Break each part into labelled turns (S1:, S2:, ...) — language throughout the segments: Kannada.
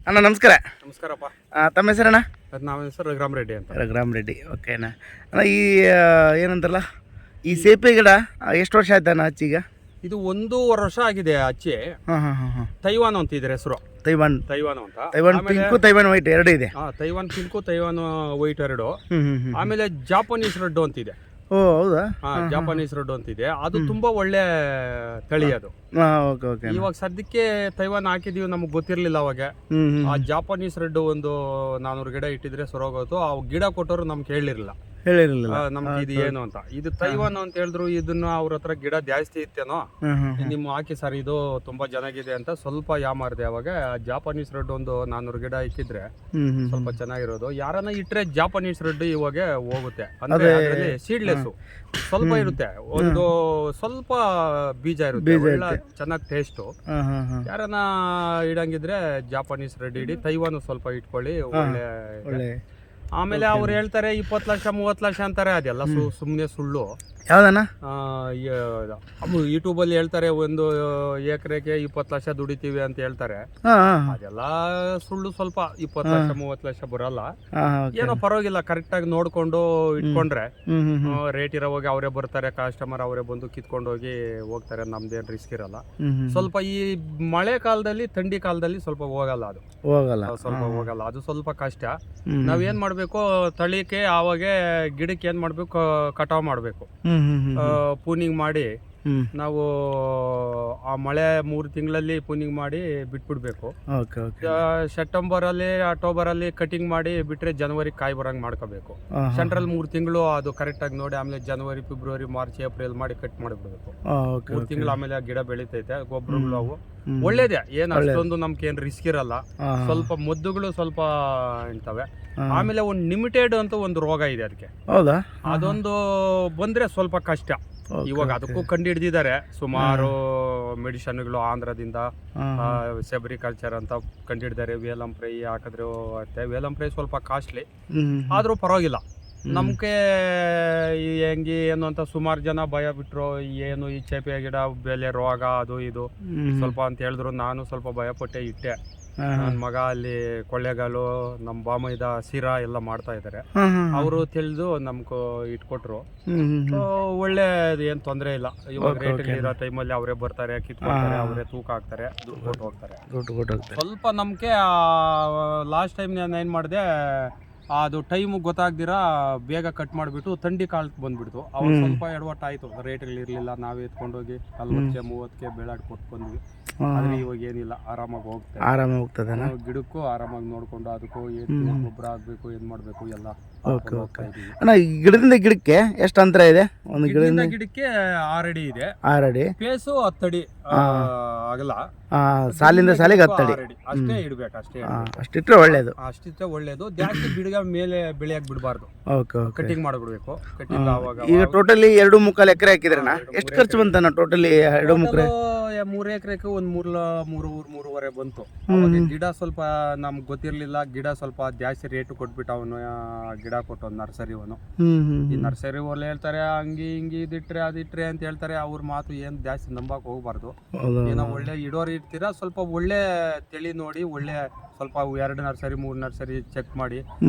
S1: ಅಣ್ಣ ನಮಸ್ಕಾರ.
S2: ನಮಸ್ಕಾರಪ್ಪ.
S1: ತಮ್ಮ ಹೆಸರಣ್ಣ?
S2: ನಮ್ಮ ಹೆಸರು ರಘುರಾಮ್ ರೆಡ್ಡಿ ಅಂತ.
S1: ರಘುರಾಮ್ ರೆಡ್ಡಿ, ಓಕೆನಾ ಅಣ್ಣ. ಈ ಏನಂತಾರಲ್ಲ ಈ ಸೇಪೆ ಗಿಡ ಎಷ್ಟು ವರ್ಷ ಆಯ್ತಣ್ಣ ಹಚ್ಚೀಗ?
S2: ಇದು 1.5 ವರ್ಷ ಆಗಿದೆ ಹಚ್ಚಿ. ತೈವಾನ್ ಅಂತ ಇದ್ರ ಹೆಸರು.
S1: ತೈವಾನ್
S2: ಅಂತ.
S1: ತೈವಾನ್ ಪಿಂಕು, ತೈವಾನ್ ವೈಟ್ ಎರಡು ಇದೆ.
S2: ತೈವಾನ್ ಪಿಂಕು, ತೈವಾನ್ ವೈಟ್ ಎರಡು. ಆಮೇಲೆ ಜಾಪನೀಸ್ ರೆಡ್ ಅಂತಿದೆ.
S1: ಓ ಹೌದಾ?
S2: ಜಾಪನೀಸ್ ರೆಡ್ ಅಂತಿದೆ. ಅದು ತುಂಬಾ ಒಳ್ಳೆ ತಳಿ ಅದು. ಇವಾಗ ಸದ್ಯಕ್ಕೆ ತೈವಾನ್ ಹಾಕಿದೀವಿ, ನಮ್ಗೆ ಗೊತ್ತಿರ್ಲಿಲ್ಲ ಅವಾಗ. ಆ ಜಾಪನೀಸ್ ರೆಡ್ ಒಂದು 400 ಗಿಡ ಇಟ್ಟಿದ್ರೆ ಸರೋಗೋತು. ಆ ಗಿಡ ಕೊಟ್ಟರು ನಮ್ಗೆ ಹೇಳಿರ್ಲಿಲ್ಲ ನಮ್ಗೆ ಇದು ಏನು ಅಂತ. ಇದು ತೈವಾನ್ ಅಂತ ಹೇಳಿದ್ರು. ಇದನ್ನ ಅವ್ರ ಹತ್ರ ಗಿಡ ಜಾಸ್ತಿ ಇತ್ತೇನೋ, ನಿಮ್ಮ ಹಾಕಿ ಸರ್ ಇದು ತುಂಬಾ ಚೆನ್ನಾಗಿದೆ ಅಂತ ಸ್ವಲ್ಪ ಯಾಮಾರ್ದೆ. ಅವಾಗ ಜಾಪನೀಸ್ ರೆಡ್ ಒಂದು 400 ಗಿಡ ಇಕ್ಕಿದ್ರೆ ಸ್ವಲ್ಪ ಚೆನ್ನಾಗಿರೋದು. ಯಾರನ್ನ ಇಟ್ರೆ ಜಾಪನೀಸ್ ರೆಡ್ ಇವಾಗ ಹೋಗುತ್ತೆ. ಅಂದ್ರೆ ಅದರಲ್ಲಿ ಸೀಡ್ಲೆಸ್ ಸ್ವಲ್ಪ ಇರುತ್ತೆ, ಒಂದು ಸ್ವಲ್ಪ ಬೀಜ ಇರುತ್ತೆ, ಒಳ್ಳೆ ಚೆನ್ನಾಗಿ ಟೇಸ್ಟು. ಯಾರನ್ನ ಇಡಂಗಿದ್ರೆ ಜಾಪನೀಸ್ ರೆಡ್ ಇಡಿ, ತೈವಾನ್ ಸ್ವಲ್ಪ ಇಟ್ಕೊಳ್ಳಿ, ಒಳ್ಳೆ. ಆಮೇಲೆ ಅವ್ರು ಹೇಳ್ತಾರೆ 20 ಲಕ್ಷ 30 ಲಕ್ಷ ಅಂತಾರೆ. ಅದೆಲ್ಲ ಸುಮ್ಮನೆ ಸುಳ್ಳು.
S1: ಯಾವ್ದಣ್ಣ?
S2: ಯೂಟ್ಯೂಬಲ್ಲಿ ಹೇಳ್ತಾರೆ 1 ಎಕರೆಗೆ 20 ಲಕ್ಷ ದುಡಿತೀವಿ ಅಂತ ಹೇಳ್ತಾರೆ. ಅದೆಲ್ಲ ಸುಳ್ಳು. ಸ್ವಲ್ಪ 20 ಲಕ್ಷ 30 ಲಕ್ಷ ಬರಲ್ಲ. ಏನೋ ಪರವಾಗಿಲ್ಲ, ಕರೆಕ್ಟ್ ಆಗಿ ನೋಡ್ಕೊಂಡು ಇಟ್ಕೊಂಡ್ರೆ ರೇಟ್ ಇರೋವಾಗ ಅವರೇ ಬರ್ತಾರೆ, ಕಸ್ಟಮರ್ ಅವರೇ ಬಂದು ಕಿತ್ಕೊಂಡು ಹೋಗ್ತಾರೆ. ನಮ್ದೇನು ರಿಸ್ಕ್ ಇರಲ್ಲ. ಸ್ವಲ್ಪ ಈ ಮಳೆ ಕಾಲದಲ್ಲಿ, ಥಂಡಿ ಕಾಲದಲ್ಲಿ ಸ್ವಲ್ಪ ಹೋಗಲ್ಲ. ಅದು ಸ್ವಲ್ಪ ಹೋಗಲ್ಲ. ಅದು ಸ್ವಲ್ಪ ಕಷ್ಟ. ನಾವೇನ್ ಮಾಡ್ಬೇಕು, ತಳಿಕೆ ಆವಾಗ ಗಿಡಕ್ಕೆ ಏನ್ ಮಾಡ್ಬೇಕು, ಕಟಾವ್ ಮಾಡ್ಬೇಕು. ಪೂನಿಂಗ್ ಮಾಡಿ ನಾವು ಆ ಮಳೆ 3 ತಿಂಗಳಲ್ಲಿ ಪೂನಿಂಗ್ ಮಾಡಿ ಬಿಟ್ಬಿಡ್ಬೇಕು. ಸೆಪ್ಟೆಂಬರ್ ಅಲ್ಲಿ ಅಕ್ಟೋಬರ್ ಅಲ್ಲಿ ಕಟಿಂಗ್ ಮಾಡಿ ಬಿಟ್ರೆ ಜನವರಿ ಕಾಯಿ ಬರಂಗ್ ಮಾಡ್ಕೋಬೇಕು. ಸೆಂಟ್ರಲ್ 3 ತಿಂಗಳು ಅದು ಕರೆಕ್ಟ್ ಆಗಿ ನೋಡಿ, ಆಮೇಲೆ ಜನವರಿ ಫೆಬ್ರವರಿ ಮಾರ್ಚ್ ಏಪ್ರಿಲ್ ಮಾಡಿ ಕಟ್ ಮಾಡಿಬಿಡ್ಬೇಕು. 3 ತಿಂಗಳು ಆಮೇಲೆ ಆ ಗಿಡ ಬೆಳಿತೈತೆ. ಗೊಬ್ಬರಗಳು ಅವು ಒಳ್ಳೇದೇ, ಏನ್ ಅಷ್ಟೊಂದು ನಮ್ಗೆ ಏನ್ ರಿಸ್ಕ್ ಇರಲ್ಲ. ಸ್ವಲ್ಪ ಮದ್ದುಗಳು ಸ್ವಲ್ಪ ಇರ್ತವೆ. ಆಮೇಲೆ ಒಂದು ನಿಮಿಟೆಡ್ ಅಂತ ಒಂದು ರೋಗ ಇದೆ ಅದಕ್ಕೆ. ಅದೊಂದು ಬಂದ್ರೆ ಸ್ವಲ್ಪ ಕಷ್ಟ. ಇವಾಗ ಅದಕ್ಕೂ ಕಂಡು ಹಿಡಿದಿದ್ದಾರೆ ಸುಮಾರು ಮೆಡಿಸನ್ಗಳು. ಆಂಧ್ರದಿಂದ ಸೆಬ್ರಿಕಲ್ಚರ್ ಅಂತ ಕಂಡು ಹಿಡಿದಾರೆ. ವೇಲಂ ಫ್ರೈ ಹಾಕಿದ್ರೆ ವೇಲಂ ಫ್ರೈ ಸ್ವಲ್ಪ ಕಾಸ್ಟ್ಲಿ ಆದ್ರೂ ಪರವಾಗಿಲ್ಲ. ನಮ್ಗೆ ಹೆಂಗಿ ಏನು ಅಂತ ಸುಮಾರು ಜನ ಭಯ ಬಿಟ್ರು. ಏನು ಈ ಚೇಪೆ ಗಿಡ ಬೆಲೆ ರೋಗ ಅದು ಇದು ಸ್ವಲ್ಪ ಅಂತ ಹೇಳಿದ್ರು. ನಾನು ಸ್ವಲ್ಪ ಭಯಪಟ್ಟೆ ಇಟ್ಟೆ. ನನ್ನ ಮಗ ಅಲ್ಲಿ ಕೊಳ್ಳೇಗಾಲು, ನಮ್ಮ ಬಾಮೈದ ಸಿರಾ ಎಲ್ಲ ಮಾಡ್ತಾ ಇದ್ದಾರೆ. ಅವರು ತಿಳಿದು ನಮ್ಗೆ ಇಟ್ಕೊಟ್ರು. ಒಳ್ಳೆ ಏನ್ ತೊಂದರೆ ಇಲ್ಲ. ಇವಾಗ ರೇಟ್ ಇರೋ ಟೈಮಲ್ಲಿ ಅವರೇ ಬರ್ತಾರೆ, ಕಿತ್ಕೊಳ್ತಾರೆ, ಅವರೇ ತೂಕ ಹಾಕ್ತಾರೆ, ದುಡ್ಡು ಕೊಟ್ಟು ಹೋಗ್ತಾರೆ. ಸ್ವಲ್ಪ ನಮ್ಗೆ ಲಾಸ್ಟ್ ಟೈಮ್ ನಾನು ಏನ್ ಮಾಡಿದೆ, ಅದು ಟೈಮ್ ಗೊತ್ತಾಗ್ದಿರಾ ಬೇಗ ಕಟ್ ಮಾಡಿಬಿಟ್ಟು ಥಂಡಿ ಕಾಲಕ್ಕೆ ಬಂದ್ಬಿಡ್ತು. ಅವಾಗ ಸ್ವಲ್ಪ ಎಡವಟ್ಟು ಆಯ್ತು. ರೇಟ್ಗಳಿರ್ಲಿಲ್ಲ. ನಾವೇ ಎತ್ಕೊಂಡೋಗಿ 40ಕ್ಕೆ 30ಕ್ಕೆ ಬೆಳಾಡ್ ಕೊಟ್ಟು ಬಂದ್ವಿ. ಆದ್ರೆ ಇವಾಗ ಏನಿಲ್ಲ, ಆರಾಮಾಗಿ ಹೋಗ್ತದೆ. ಗಿಡಕ್ಕೂ ಆರಾಮಾಗಿ ನೋಡ್ಕೊಂಡು ಅದಕ್ಕೂ ಏನು ಗೊಬ್ಬರ ಹಾಕ್ಬೇಕು, ಏನ್ ಮಾಡ್ಬೇಕು ಎಲ್ಲ.
S1: ಗಿಡದಿಂದ ಗಿಡಕ್ಕೆ ಎಷ್ಟು ಅಂತರ ಇದೆ? ಒಂದು
S2: ಗಿಡದಿಂದ ಗಿಡಕ್ಕೆ 6 ಅಡಿ ಇದೆ.
S1: 6 ಅಡಿ.
S2: ಪೇಸು 10 ಅಡಿ ಆಗಲ್ಲ.
S1: ಸಾಲಿಂದ ಸಾಲಿಗೆ 10 ಅಡಿ
S2: ಅಷ್ಟೇ ಇಡ್ಬೇಕು.
S1: ಅಷ್ಟಿಟ್ರೆ
S2: ಒಳ್ಳೇದು. ಜಾಸ್ತಿ ಗಿಡಗ ಮೇಲೆ ಬೆಳೆಯಕ್ ಬಿಡಬಾರ್ದು. ಕಟಿಂಗ್ ಮಾಡ್ಬಿಡ್ಬೇಕು. ಕಟಿಂಗ್ ಆವಾಗ
S1: ಈಗ ಟೋಟಲಿ 2.25 ಎಕರೆ ಹಾಕಿದ್ರಣ್ಣ. ಎಷ್ಟು ಖರ್ಚು ಬಂತಣ್ಣ ಟೋಟಲಿ?
S2: 3 ಎಕರೆಗೆ ಒಂದು 3.5 ಬಂತು. ಗಿಡ ಸ್ವಲ್ಪ ನಮ್ಗೆ ಗೊತ್ತಿರ್ಲಿಲ್ಲ. ಗಿಡ ಸ್ವಲ್ಪ ಜಾಸ್ತಿ ರೇಟ್ ಕೊಟ್ಬಿಟ್ಟು ಅವನು ಗಿಡ ಕೊಟ್ಟು ನರ್ಸರಿ ಅವನು. ಈ ನರ್ಸರಿ ಅವ್ರು ಹೇಳ್ತಾರೆ ಹಂಗಿ ಹಿಂಗಿ ಇದಿಟ್ರೆ ಅದಿಟ್ರೆ ಅಂತ ಹೇಳ್ತಾರೆ. ಅವ್ರ ಮಾತು ಏನ್ ಜಾಸ್ತಿ ನಂಬಕ್ ಹೋಗ್ಬಾರ್ದು. ಏನೋ ಒಳ್ಳೆ ಇಡೋರು ಇರ್ತೀರಾ, ಸ್ವಲ್ಪ ಒಳ್ಳೆ ತಳಿ ನೋಡಿ, ಒಳ್ಳೆ ಸ್ವಲ್ಪ 2 ನರ್ಸರಿ 3 ನರ್ಸರಿ ಚೆಕ್ ಮಾಡಿ.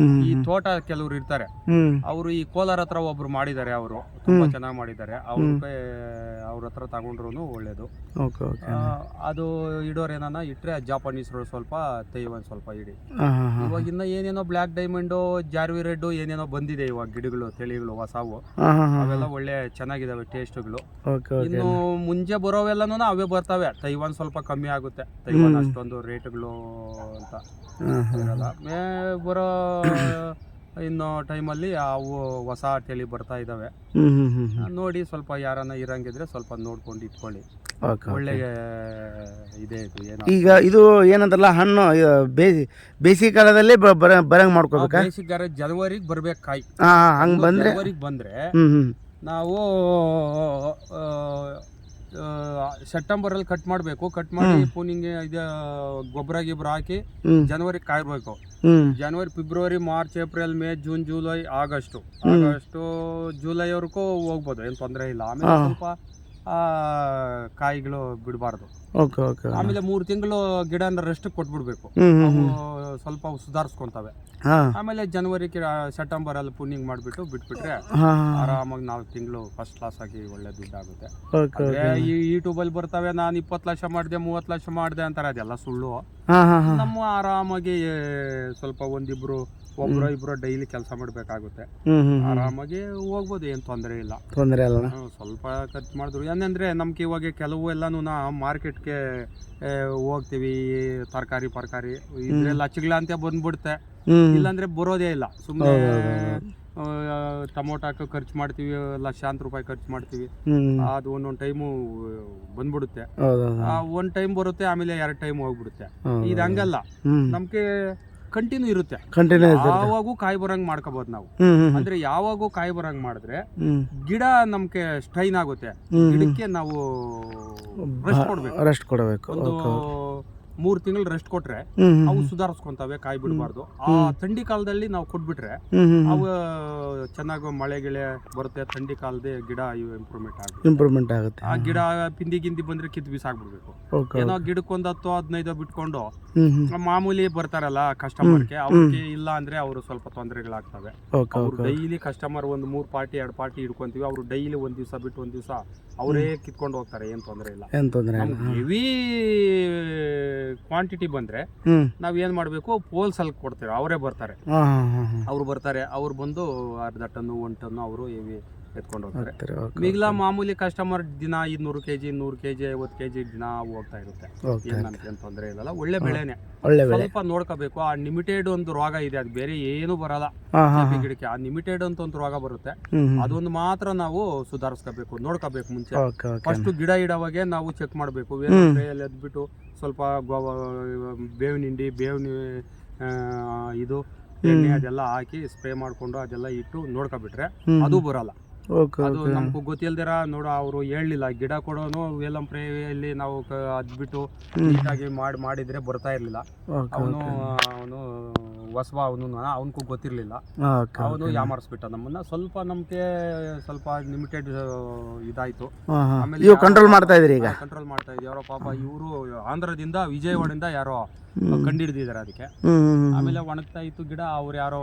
S2: ಈ ತೋಟ ಕೆಲವ್ರು ಇರ್ತಾರೆ, ಅವರು ಈ ಕೋಲಾರ ಹತ್ರ ಒಬ್ರು ಮಾಡಿದ್ದಾರೆ. ಅವರು ತುಂಬಾ ಚೆನ್ನಾಗಿ ಮಾಡಿದ್ದಾರೆ. ಅವ್ರ ಹತ್ರ ತಗೊಂಡ್ರು ಒಳ್ಳೇದು. ಅದು ಇಡೋರ್ ಏನಾನ ಇಟ್ರೆ ಜಾಪನೀಸ್ ಸ್ವಲ್ಪ ತೈವಾನ್ ಸ್ವಲ್ಪ ಇಡಿ. ಇವಾಗ ಇನ್ನ ಏನೇನೋ ಬ್ಲಾಕ್ ಡೈಮಂಡ್, ಜಾರ್ವಿ ರೆಡ್ ಏನೇನೋ ಬಂದಿದೆ ಇವಾಗ ಗಿಡಗಳು, ತಳಿಗಳು ಹೊಸವು. ಅವೆಲ್ಲ ಒಳ್ಳೆ ಚೆನ್ನಾಗಿದಾವೆ ಟೇಸ್ಟ್ಗಳು. ಇನ್ನು ಮುಂಚೆ ಬರೋವೆಲ್ಲನೂ ಅವೇ ಬರ್ತವೆ. ತೈವಾನ್ ಸ್ವಲ್ಪ ಕಮ್ಮಿ ಆಗುತ್ತೆ. ತೈವಾನ್ ಅಷ್ಟೊಂದು ರೇಟ್ಗಳು ಅಂತ ಇರಲ್ಲ. ಬರೋ ಇನ್ನು ಟೈಮಲ್ಲಿ ಅವು ಹೊಸ ತಳಿ ಬರ್ತಾ ಇದಾವೆ. ನೋಡಿ ಸ್ವಲ್ಪ ಯಾರನ್ನ ಇರಂಗಿದ್ರೆ ಸ್ವಲ್ಪ ನೋಡ್ಕೊಂಡು ಇಟ್ಕೊಳ್ಳಿ. ಒಳ್ಳೆ ಇದೆ ಇದು.
S1: ಈಗ ಇದು ಏನಂತಾರಲ್ಲ ಹಣ್ಣು ಬೇಸಿಗೆ ಕಾಲದಲ್ಲಿ ಬರಂಗ್ ಮಾಡ್ಕೋಬೇಕಾ?
S2: ಬೇಸಿಗೆ ಕಾಲ ಜನವರಿಗೆ ಬರ್ಬೇಕು ಕಾಯಿ.
S1: ಹಂಗ್ ಬಂದ್ರೆ
S2: ಜನವರಿಗೆ ಬಂದ್ರೆ ನಾವು ಸೆಪ್ಟೆಂಬರ್ ಅಲ್ಲಿ ಕಟ್ ಮಾಡಬೇಕು. ಕಟ್ ಮಾಡಿ ಪೂನಿಂಗ್ ಗೊಬ್ಬರ ಗಿಬ್ಬರ ಹಾಕಿ ಜನವರಿ ಕಾಯ್ಬೇಕು. ಜನವರಿ ಫೆಬ್ರವರಿ March April May June July August ಜುಲೈವರೆಗೂ ಹೋಗ್ಬೋದು, ಏನು ತೊಂದರೆ ಇಲ್ಲ. ಆಮೇಲೆ ಸ್ವಲ್ಪ ಕಾಯಿಗಳು ಬಿಡಬಾರ್ದು.
S1: Okay okay.
S2: ಆಮೇಲೆ 3 ತಿಂಗಳು ಗಿಡನ ರೆಸ್ಟ್ ಕೊಟ್ಬಿಡ್ಬೇಕು. ಅವು ಸ್ವಲ್ಪ ಸುಧಾರಿಸ್ಕೊಂತವೆ. ಆಮೇಲೆ ಜನವರಿ ಸೆಪ್ಟೆಂಬರ್ ಅಲ್ಲಿ ಪುಣ್ಣಿಂಗ್ ಮಾಡಿಬಿಟ್ಟು ಬಿಟ್ಬಿಟ್ರೆ ಆರಾಮಾಗಿ 4 ತಿಂಗಳು ಫಸ್ಟ್ ಕ್ಲಾಸ್ ಆಗಿ ಒಳ್ಳೆ ದುಡ್ಡಾಗುತ್ತೆ. ಈ ಯೂಟ್ಯೂಬಲ್ಲಿ ಬರ್ತವೆ, ನಾನು 20 ಲಕ್ಷ ಮಾಡಿದೆ 30 ಲಕ್ಷ ಮಾಡಿದೆ ಅಂತಾರೆ, ಅದೆಲ್ಲ ಸುಳ್ಳು. ನಮ್ಮ ಆರಾಮಾಗಿ ಸ್ವಲ್ಪ ಒಬ್ರು ಇಬ್ರು ಡೈಲಿ ಕೆಲಸ ಮಾಡಬೇಕಾಗುತ್ತೆ, ಆರಾಮಾಗಿ ಹೋಗ್ಬೋದು, ಏನು ತೊಂದರೆ ಇಲ್ಲ. ಸ್ವಲ್ಪ ಖರ್ಚು ಮಾಡಿದ್ರು ಏನಂದ್ರೆ ನಮ್ಗೆ ಇವಾಗ ಕೆಲವು ಎಲ್ಲಾನು ಮಾರ್ಕೆಟ್ಗೆ ಹೋಗ್ತೀವಿ, ತರಕಾರಿ ಇದ್ರೆ ಲಚ್ಚಗಳ ಅಂತ ಬಂದ್ಬಿಡುತ್ತೆ, ಇಲ್ಲಾಂದ್ರೆ ಬರೋದೇ ಇಲ್ಲ. ಸುಮ್ಮನೆ ಟೊಮೊಟೊಕ್ಕೆ ಖರ್ಚು ಮಾಡ್ತೀವಿ, ಲಕ್ಷಾಂತರ ರೂಪಾಯಿ ಖರ್ಚು ಮಾಡ್ತೀವಿ, ಅದು ಒಂದೊಂದು ಟೈಮು ಬಂದ್ಬಿಡುತ್ತೆ. ಒಂದ್ ಟೈಮ್ ಬರುತ್ತೆ, ಆಮೇಲೆ 2 ಟೈಮ್ ಹೋಗ್ಬಿಡುತ್ತೆ. ಇದು ಹಂಗಲ್ಲ, ನಮ್ಗೆ ಕಂಟಿನ್ಯೂ ಇರುತ್ತೆ. ಯಾವಾಗೂ ಕಾಯಿ ಬರಂಗ್ ಮಾಡ್ಕೋಬಹುದು ನಾವು. ಅಂದ್ರೆ ಯಾವಾಗೂ ಕಾಯಿ ಬರಂಗ್ ಮಾಡಿದ್ರೆ ಗಿಡ ನಮ್ಗೆ ಸ್ಟ್ರೈನ್ ಆಗುತ್ತೆ. ಗಿಡಕ್ಕೆ ನಾವು ರೆಸ್ಟ್ ಕೊಡಬೇಕು. ಒಂದು 3 ತಿಂಗಳು ರೆಸ್ಟ್ ಕೊಟ್ರೆ ಅವು ಸುಧಾರಿಸ್ಕೊಂತವೆ, ಕಾಯಿ ಬಿಡಬಾರ್ದು. ಆ ಥಂಡಿ ಕಾಲದಲ್ಲಿ ನಾವು ಕೊಟ್ಬಿಟ್ರೆ ಅವು ಚೆನ್ನಾಗಿ ಮಳೆ ಗಿಳೆ ಬರುತ್ತೆ. ಥಂಡಿ ಕಾಲದ ಗಿಡ ಇಂಪ್ರೂವ್ಮೆಂಟ್ ಆಗುತ್ತೆ. ಆ ಗಿಡ ಗಿಂದಿ ಬಂದ್ರೆ ಕಿತ್ತು ಬಿಸಾಕ್ಬಿಡ್ಬೇಕು. ಏನೋ ಗಿಡಕ್ಕೊಂದು 10-15 ಬಿಟ್ಕೊಂಡು ಮಾಮೂಲಿ ಬರ್ತಾರಲ್ಲ ಕಸ್ಟಮರ್ಗೆ, ಅವ್ರಿಗೆ ಇಲ್ಲ ಅಂದ್ರೆ ಅವರು ಸ್ವಲ್ಪ ತೊಂದರೆಗಳಾಗ್ತವೆ. ಡೈಲಿ ಕಸ್ಟಮರ್ 1-3 ಪಾರ್ಟಿ 2 ಪಾರ್ಟಿ ಹಿಡ್ಕೊಂತೀವಿ, ಅವ್ರು ಡೈಲಿ ಒಂದ್ ದಿವಸ ಬಿಟ್ಟು ಒಂದ್ ದಿವಸ ಅವರೇ ಕಿತ್ಕೊಂಡು ಹೋಗ್ತಾರೆ, ಏನ್ ತೊಂದರೆ ಇಲ್ಲ. ಹೆವಿ ಕ್ವಾಂಟಿಟಿ ಬಂದ್ರೆ ನಾವ್ ಏನ್ ಮಾಡ್ಬೇಕು, ಪೋಲ್ಸ್ ಅಲ್ಲಿ ಕೊಡ್ತೀವಿ, ಅವರೇ ಬರ್ತಾರೆ. ಅವ್ರು ಬಂದು ಅರ್ಧ ಟನ್ನು 1 ಟನ್ನು ಅವರು ಹೆವಿ ಎತ್ಕೊಂಡು ಹೋಗ್ತಾರೆ. ಈಗಲ ಮಾಮೂಲಿ ಕಸ್ಟಮರ್ ದಿನ 200 kg 100 kg 50 kg ದಿನ ಹೋಗ್ತಾ ಇರುತ್ತೆ, ಏನ್ ತೊಂದರೆ ಇಲ್ಲ. ಒಳ್ಳೆ ಬೆಳೆನೆ, ಸ್ವಲ್ಪ ನೋಡ್ಕೋಬೇಕು. ಆ ನಿಮಿಟೆಡ್ ಒಂದು ರೋಗ ಇದೆ, ಅದು ಬೇರೆ ಏನು ಬರಲ್ಲ ಗಿಡಕ್ಕೆ. ಆ ನಿಮಿಟೆಡ್ ಅಂತ ಒಂದು ರೋಗ ಬರುತ್ತೆ, ಅದೊಂದು ಮಾತ್ರ ನಾವು ಸುಧಾರಿಸ್ಕೋಬೇಕು, ನೋಡ್ಕೋಬೇಕು. ಮುಂಚೆ ಫಸ್ಟ್ ಗಿಡ ಇಡೋವಾಗೆ ನಾವು ಚೆಕ್ ಮಾಡಬೇಕು. ಎದ್ಬಿಟ್ಟು ಸ್ವಲ್ಪ ಬೇವಿನ ಹಿಂಡಿ, ಇದು ಎಣ್ಣೆ ಅದೆಲ್ಲ ಹಾಕಿ ಸ್ಪ್ರೇ ಮಾಡ್ಕೊಂಡು ಅದೆಲ್ಲ ಇಟ್ಟು ನೋಡ್ಕೊಬಿಟ್ರೆ ಅದು ಬರಲ್ಲ. ಅದು ನಮ್ಗೆ ಗೊತ್ತಿಲ್ದಿರ ನೋಡು, ಅವರು ಹೇಳಲಿಲ್ಲ, ಗಿಡ ಕೊಡೋನು ವೇಲಂ ಪ್ರೇಯಲ್ಲಿ ನಾವು ಅದ್ಬಿಟ್ಟು ನೀಟಾಗಿ ಮಾಡಿದ್ರೆ ಬರ್ತಾ ಇರ್ಲಿಲ್ಲ. ಅವನು ಹೊಸಬ, ಅವನಿಗೂ ಗೊತ್ತಿರ್ಲಿಲ್ಲ, ಅವನು ಯಾಮಾರಿಸ್ಬಿಟ್ಟ ನಮ್ಮನ್ನ. ಸ್ವಲ್ಪ ನಮ್ಗೆ ಸ್ವಲ್ಪ ಲಿಮಿಟೆಡ್ ಇದಾಯ್ತು. ಆಮೇಲೆ ಕಂಟ್ರೋಲ್ ಮಾಡ್ತಾ ಇದ್ರಿ, ಈಗ ಕಂಟ್ರೋಲ್ ಮಾಡ್ತಾ ಇದ್ವಿ. ಯಾರೋ ಪಾಪ ಇವರು ಆಂಧ್ರದಿಂದ, ವಿಜಯವಾಡದಿಂದ ಯಾರೋ ಕಂಡಿಡ್ದಿದ್ದಾರೆ ಅದಕ್ಕೆ. ಆಮೇಲೆ ಒಣಗ್ತಾ ಇತ್ತು ಗಿಡ, ಅವ್ರು ಯಾರೋ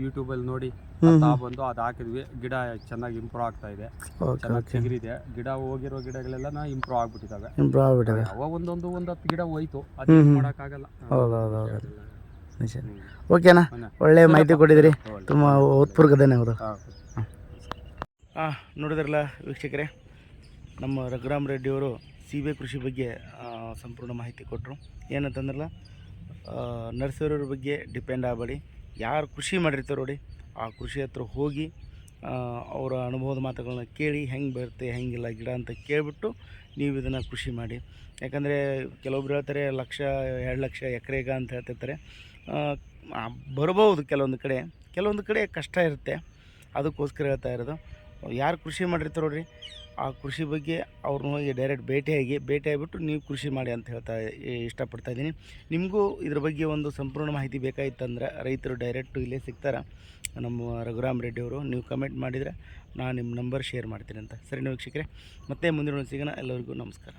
S2: ಯೂಟ್ಯೂಬಲ್ಲಿ ನೋಡಿ ಬಂದು ಅದು ಹಾಕಿದ್ವಿ. ಗಿಡ ಚೆನ್ನಾಗಿ ಇಂಪ್ರೂವ್ ಆಗ್ತಾ ಇದೆ, ಚೆನ್ನಾಗಿ ಚಿಗುರಿದೆ. ಗಿಡ ಹೋಗಿರೋ ಗಿಡಗಳೆಲ್ಲ ಇಂಪ್ರೂವ್ ಆಗ್ಬಿಟ್ಟಿದ್ದಾವೆ. ಅವಾಗ ಒಂದೊಂದು 10 ಗಿಡ ಹೋಯ್ತು, ಅದು ಮಾಡೋಕ್ಕಾಗಲ್ಲ.
S1: ಓಕೆನಾ, ಒಳ್ಳೆ ಮಾಹಿತಿ ಕೊಟ್ಟಿದ್ದೀರಿ, ತುಂಬ ಉತ್ಪೂರ್ವಕ ಧನ್ಯವಾದ. ನೋಡಿದ್ರಲ್ಲ ವೀಕ್ಷಕರೇ, ನಮ್ಮ ರಘುರಾಮ್ ರೆಡ್ಡಿಯವರು ಸೀಬೆ ಕೃಷಿ ಬಗ್ಗೆ ಸಂಪೂರ್ಣ ಮಾಹಿತಿ ಕೊಟ್ಟರು. ಏನಂತಂದ್ರಲ್ಲ, ನರ್ಸರಿಯವ್ರ ಬಗ್ಗೆ ಡಿಪೆಂಡ್ ಆಗಬೇಡಿ, ಯಾರು ಕೃಷಿ ಮಾಡಿರ್ತಾರೆ ನೋಡಿ ಆ ಕೃಷಿ ಹತ್ರ ಹೋಗಿ ಅವರ ಅನುಭವದ ಮಾತುಗಳನ್ನ ಕೇಳಿ ಹೆಂಗೆ ಬರುತ್ತೆ ಹೆಂಗಿಲ್ಲ ಗಿಡ ಅಂತ ಕೇಳಿಬಿಟ್ಟು ನೀವು ಇದನ್ನು ಕೃಷಿ ಮಾಡಿ. ಯಾಕಂದರೆ ಕೆಲವೊಬ್ರು ಹೇಳ್ತಾರೆ 1 ಲಕ್ಷ 2 ಲಕ್ಷ ಎಕರೆಗ ಅಂತ ಹೇಳ್ತಿರ್ತಾರೆ. ಬರ್ಬೋದು ಕೆಲವೊಂದು ಕಡೆ ಕಷ್ಟ ಇರುತ್ತೆ, ಅದಕ್ಕೋಸ್ಕರ ಹೇಳ್ತಾ ಇರೋದು. ಯಾರು ಕೃಷಿ ಮಾಡಿರ್ತಾರೆ ನೋಡ್ರಿ ಆ ಕೃಷಿ ಬಗ್ಗೆ ಅವ್ರನ್ನ ಹೋಗಿ ಡೈರೆಕ್ಟ್ ಭೇಟಿಯಾಗಿಬಿಟ್ಟು ನೀವು ಕೃಷಿ ಮಾಡಿ ಅಂತ ಇಷ್ಟಪಡ್ತಾ ಇದ್ದೀನಿ. ನಿಮಗೂ ಇದ್ರ ಬಗ್ಗೆ ಒಂದು ಸಂಪೂರ್ಣ ಮಾಹಿತಿ ಬೇಕಾಗಿತ್ತಂದ್ರೆ ರೈತರು ಡೈರೆಕ್ಟು ಇಲ್ಲೇ ಸಿಗ್ತಾರೆ, ನಮ್ಮ ರಘುರಾಮ್ ರೆಡ್ಡಿಯವರು. ನೀವು ಕಮೆಂಟ್ ಮಾಡಿದರೆ ನಾನು ನಿಮ್ಮ ನಂಬರ್ ಶೇರ್ ಮಾಡ್ತೀನಿ ಅಂತ. ಸರಿ ವೀಕ್ಷಕರೇ, ಮತ್ತೆ ಮುಂದಿನ ಸಿಗೋಣ. ಎಲ್ಲರಿಗೂ ನಮಸ್ಕಾರ.